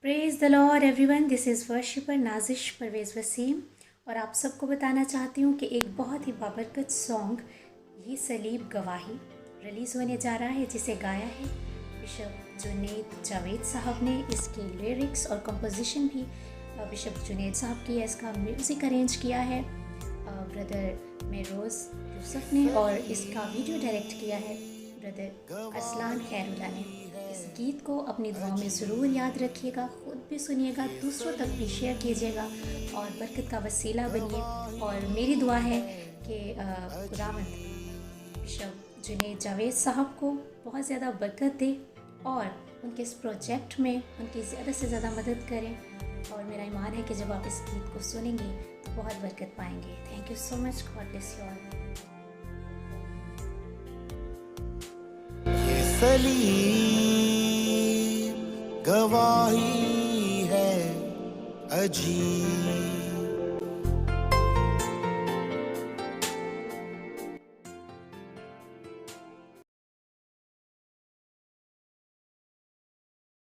Praise the Lord everyone, this is worshipper Nazish Parvez Waseem. और आप सबको बताना चाहती हूँ कि एक बहुत ही बाबरकत सॉन्ग ये सलीब गवाही रिलीज़ होने जा रहा है, जिसे गाया है बिशप जुनैद जावेद साहब ने। इसकी लिरिक्स और कंपोजिशन भी बिशप जुनैद साहब की है। इसका म्यूज़िक अरेंज किया है ब्रदर मेरोज़ यूसुफ ने, और इसका वीडियो डायरेक्ट किया है ब्रदर असलान खैरुल्ला ने। इस गीत को अपनी दुआओं में ज़रूर याद रखिएगा, ख़ुद भी सुनिएगा, दूसरों तक भी शेयर कीजिएगा और बरकत का वसीला बनिए। और मेरी दुआ है कि खुदावंद बिशप जुनैद जावेद साहब को बहुत ज़्यादा बरकत दे और उनके इस प्रोजेक्ट में उनकी ज़्यादा से ज़्यादा मदद करें। और मेरा ईमान है कि जब आप इस गीत को सुनेंगे तो बहुत बरकत पाएंगे। Thank you so much. God bless you all. सलीब गवाही है अजीब,